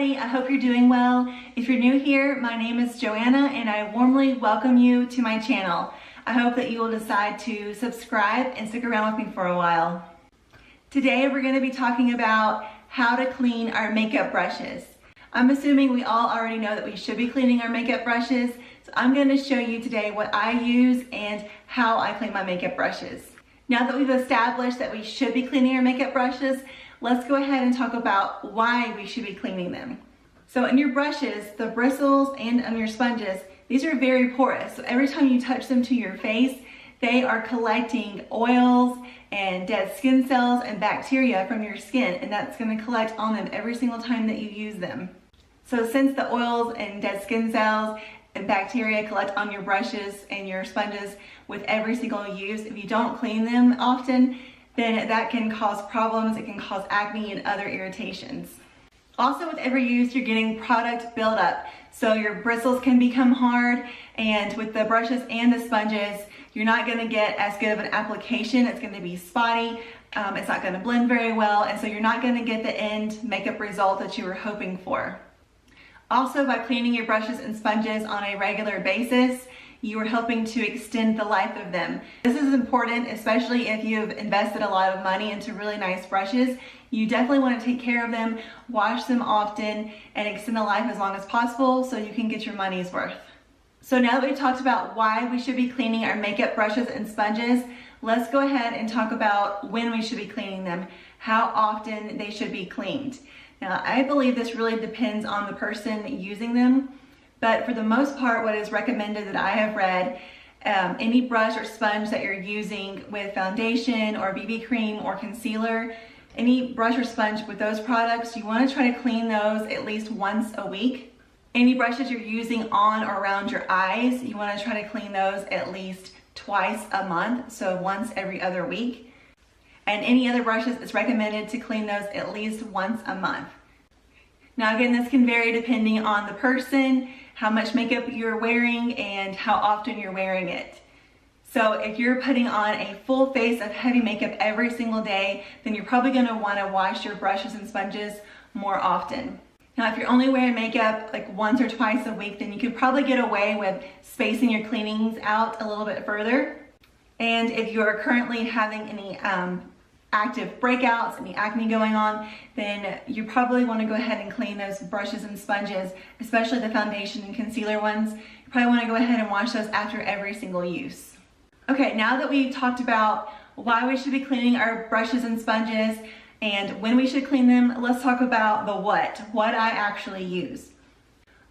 everybody, I hope you're doing well. If you're new here, my name is Joanna and I warmly welcome you to my channel. I hope that you will decide to subscribe and stick around with me for a while. Today we're going to be talking about how to clean our makeup brushes. I'm assuming we all already know that we should be cleaning our makeup brushes, so I'm going to show you today what I use and how I clean my makeup brushes. Now that we've established that we should be cleaning our makeup brushes, let's go ahead and talk about why we should be cleaning them. So in your brushes, the bristles and on your sponges, these are very porous. So every time you touch them to your face, they are collecting oils and dead skin cells and bacteria from your skin, and that's going to collect on them every single time that you use them. So since the oils and dead skin cells and bacteria collect on your brushes and your sponges with every single use, if you don't clean them often, then that can cause problems. It can cause acne and other irritations. Also, with every use, you're getting product buildup. So your bristles can become hard, and with the brushes and the sponges, you're not going to get as good of an application. It's going to be spotty. It's not going to blend very well, and so you're not going to get the end makeup result that you were hoping for. Also, by cleaning your brushes and sponges on a regular basis, you are helping to extend the life of them. This is important, especially if you've invested a lot of money into really nice brushes. You definitely want to take care of them, wash them often, and extend the life as long as possible so you can get your money's worth. So now that we've talked about why we should be cleaning our makeup brushes and sponges, let's go ahead and talk about when we should be cleaning them, how often they should be cleaned. Now, I believe this really depends on the person using them, but for the most part, what is recommended that I have read, any brush or sponge that you're using with foundation or BB cream or concealer, any brush or sponge with those products, you want to try to clean those at least once a week. Any brushes you're using on or around your eyes, you want to try to clean those at least twice a month, so once every other week. And any other brushes, it's recommended to clean those at least once a month. Now again, this can vary depending on the person, how much makeup you're wearing, and how often you're wearing it. So if you're putting on a full face of heavy makeup every single day, then you're probably going to want to wash your brushes and sponges more often. Now if you're only wearing makeup like once or twice a week, then you could probably get away with spacing your cleanings out a little bit further. And if you're currently having any active breakouts, any acne going on, then you probably want to go ahead and clean those brushes and sponges, especially the foundation and concealer ones. You probably want to go ahead and wash those after every single use. Okay, now that we've talked about why we should be cleaning our brushes and sponges and when we should clean them, let's talk about the what I actually use.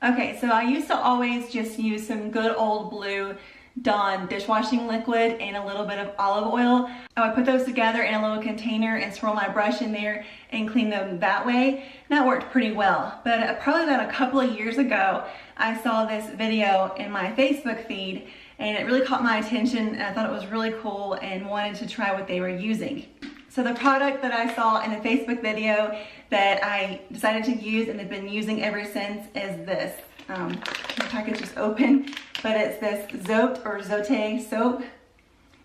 Okay, so I used to always just use some good old blue Dawn dishwashing liquid and a little bit of olive oil. I would put those together in a little container and swirl my brush in there and clean them that way. And that worked pretty well. But probably about a couple of years ago, I saw this video in my Facebook feed and it really caught my attention, and I thought it was really cool and wanted to try what they were using. So the product that I saw in the Facebook video that I decided to use and have been using ever since is this. The package is open, but it's this Zote soap.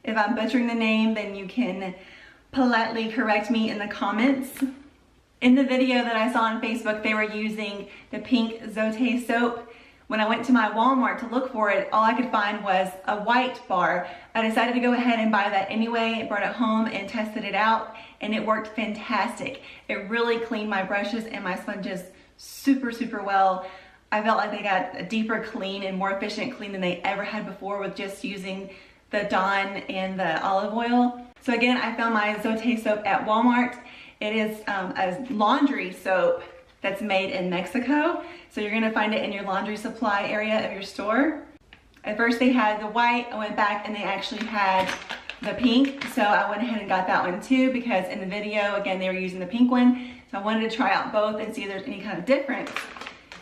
If I'm butchering the name, then you can politely correct me in the comments. In the video that I saw on Facebook, they were using the pink Zote soap. When I went to my Walmart to look for it, all I could find was a white bar. I decided to go ahead and buy that anyway, brought it home and tested it out, and it worked fantastic. It really cleaned my brushes and my sponges super, super well. I felt like they got a deeper clean and more efficient clean than they ever had before with just using the Dawn and the olive oil. So again, I found my Zote soap at Walmart. It is a laundry soap that's made in Mexico. So you're gonna find it in your laundry supply area of your store. At first they had the white, I went back and they actually had the pink. So I went ahead and got that one too, because in the video, again, they were using the pink one. So I wanted to try out both and see if there's any kind of difference.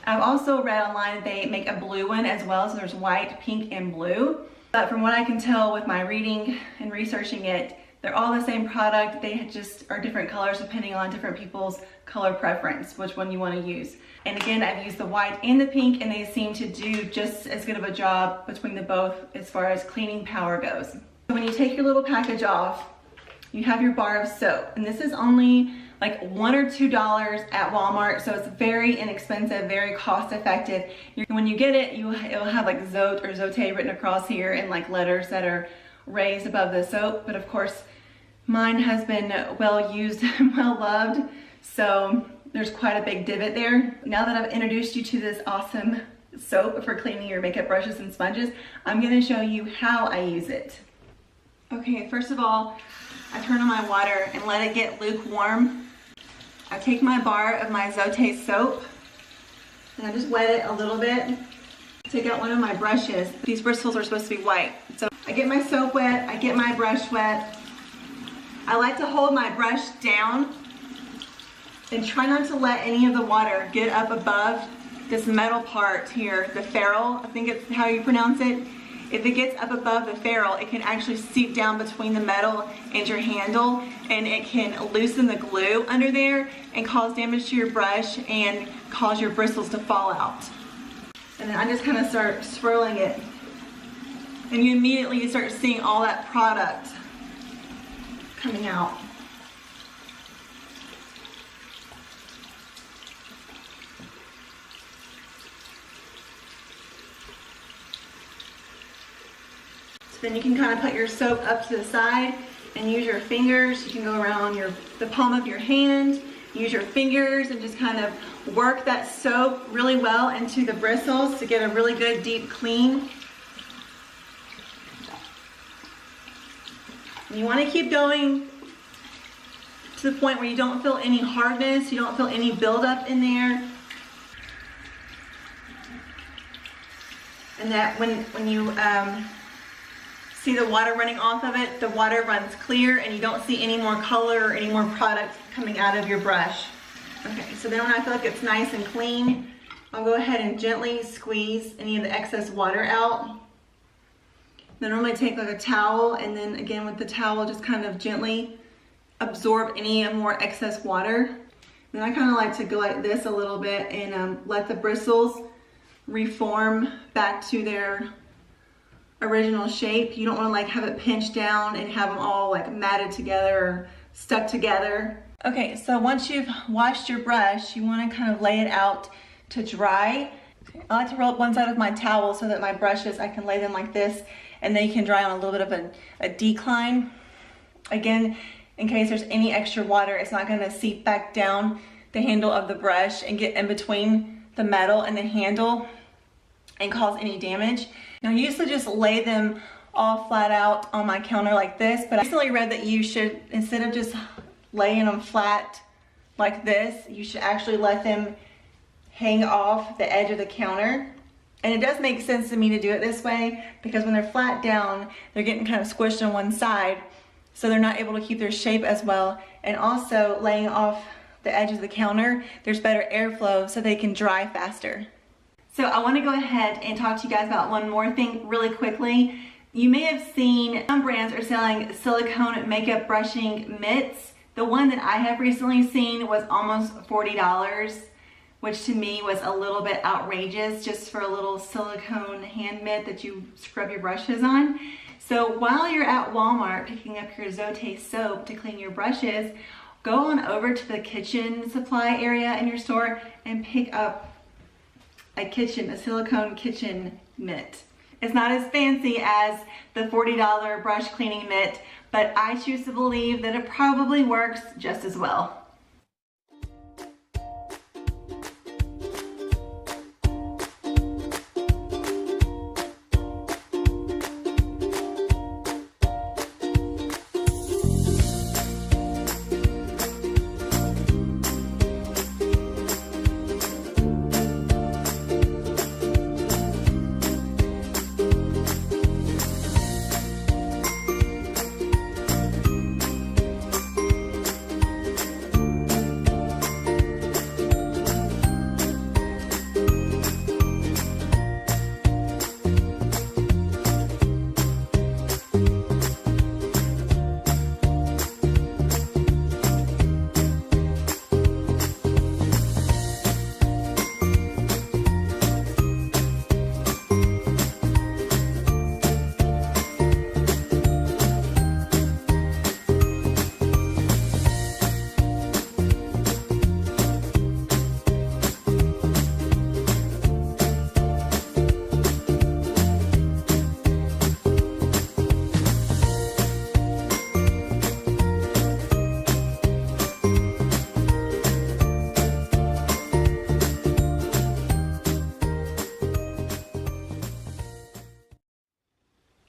I've also read online that they make a blue one as well, so there's white, pink, and blue. But from what I can tell with my reading and researching it, they're all the same product. They just are different colors depending on different people's color preference, which one you want to use. And again, I've used the white and the pink, and they seem to do just as good of a job between the both as far as cleaning power goes. So when you take your little package off, you have your bar of soap, and this is only like $1 or $2 at Walmart, so it's very inexpensive, very cost effective. When you get it, it'll have like Zote or Zote written across here in like letters that are raised above the soap, but of course mine has been well used and well loved, so there's quite a big divot there. Now that I've introduced you to this awesome soap for cleaning your makeup brushes and sponges, I'm going to show you how I use it. Okay, first of all, I turn on my water and let it get lukewarm. I take my bar of my Zote soap and I just wet it a little bit. Take out one of my brushes. These bristles are supposed to be white. So I get my soap wet, I get my brush wet. I like to hold my brush down and try not to let any of the water get up above this metal part here, the ferrule, I think it's how you pronounce it. If it gets up above the ferrule, it can actually seep down between the metal and your handle, and it can loosen the glue under there and cause damage to your brush and cause your bristles to fall out. And then I just kind of start swirling it, and you immediately start seeing all that product coming out. Then you can kind of put your soap up to the side and use your fingers. You can go around the palm of your hand, use your fingers and just kind of work that soap really well into the bristles to get a really good deep clean. And you want to keep going to the point where you don't feel any hardness, you don't feel any buildup in there. And that when you see the water running off of it, the water runs clear and you don't see any more color or any more product coming out of your brush. Okay, so then when I feel like it's nice and clean, I'll go ahead and gently squeeze any of the excess water out. Then I normally take like a towel, and then again with the towel just kind of gently absorb any more excess water. Then I kind of like to go like this a little bit and let the bristles reform back to their original shape. You don't want to like have it pinched down and have them all like matted together or stuck together. Okay, so once you've washed your brush, you want to kind of lay it out to dry. I like to roll up one side of my towel so that my brushes, I can lay them like this, and they can dry on a little bit of a decline. Again, in case there's any extra water, it's not going to seep back down the handle of the brush and get in between the metal and the handle and cause any damage. Now, I used to just lay them all flat out on my counter like this, but I recently read that you should, instead of just laying them flat like this, you should actually let them hang off the edge of the counter. And it does make sense to me to do it this way, because when they're flat down, they're getting kind of squished on one side, so they're not able to keep their shape as well. And also laying off the edge of the counter, there's better airflow so they can dry faster. So I want to go ahead and talk to you guys about one more thing really quickly. You may have seen some brands are selling silicone makeup brushing mitts. The one that I have recently seen was almost $40, which to me was a little bit outrageous just for a little silicone hand mitt that you scrub your brushes on. So while you're at Walmart picking up your Zote soap to clean your brushes, go on over to the kitchen supply area in your store and pick up a silicone kitchen mitt. It's not as fancy as the $40 brush cleaning mitt, but I choose to believe that it probably works just as well.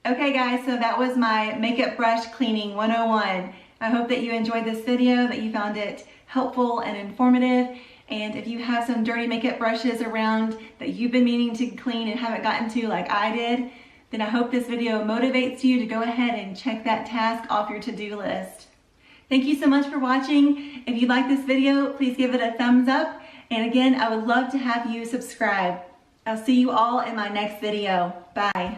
Okay guys, so that was my makeup brush cleaning 101. I hope that you enjoyed this video, that you found it helpful and informative. And if you have some dirty makeup brushes around that you've been meaning to clean and haven't gotten to like I did, then I hope this video motivates you to go ahead and check that task off your to-do list. Thank you so much for watching. If you like this video, please give it a thumbs up. And again, I would love to have you subscribe. I'll see you all in my next video. Bye.